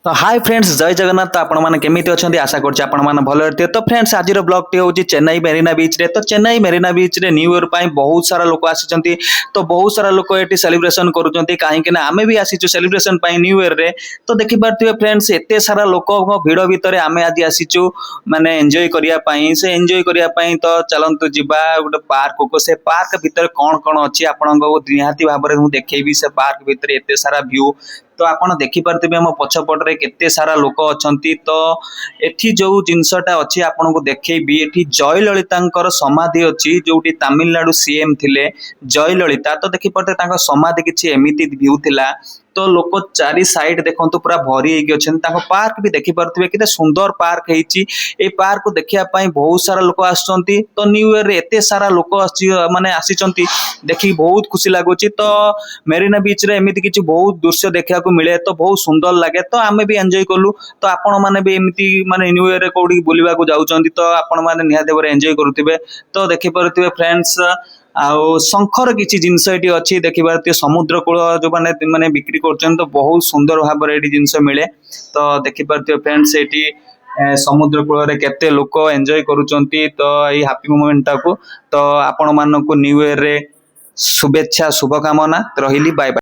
तो hi friends जय जगन्नाथ। तो आपण मैंने केमी अच्छा आशा कर भल थे। तो फ्रेंड्स आज ब्लॉग टी हूँ चेन्नई मेरीना बीच रे। तो चेन्नई मेरीना बीच रे न्यू ईयर बहुत सारा लोक आसी। तो बहुत सारा लोक ये सेलिब्रेशन करुँच कहीं आम भी आसीचु सेलिब्रेशन न्यू ईयर रे। तो देखिपे फ्रेंड्स एत सारा लोक भिड़ भितर आम आज आसीचु माने एंजॉय करने से एंजॉय करने। तो चलतु जीवा गोटे पार्क को से पार्क भितर कौन कौन अच्छी आपण निहाती भाव में देखी से पार्क भितर एत सारा व्यू। तो आपड़ देखिपे मो पछपटे केते सारा लोक अच्छा। तो एठी जो जिनसटा अच्छी आपन को देखी एठी जय ललिता समाधि अच्छी जो तमिलनाडु सीएम थिले जय ललिता। तो देखिपे समाधि किसी एमती व्यू थिला। तो लोक चारि साइड देखो पूरा भरी होती। पार्क भी देखिपे कि सुंदर पार्क है। पार्क को देखापी बहुत सारा लोक आस। तो न्यू ईयर एत सारा लोक माने आसी देखिए बहुत खुशी लगुच। तो मेरीना बीच रे एमती किसी बहुत दृश्य देखा मिले। तो बहुत सुंदर लगे। तो आम भी एंजॉय कलु। तो आपण मैंने भी एमती माने न्यू ईयर कौटी बुलवा जाऊँच। तो आपण मैंने निहाती भाव एंजॉय करुवे। तो देखिपे फ्रेंड्स आउ शंखर किसी जिनस ये अच्छी देखिए समुद्र कूल जो मैंने बिक्री कर। तो बहुत सुंदर भाव में ये जिनस मिले। तो देखिपे फ्रेंड्स ये समुद्र कूल केते लोक एंजॉय करुँच। तो ये हैप्पी मोमेंट को तो आपण मानक न्यू ईयर रे शुभेच्छा शुभकामना रही। Bye bye.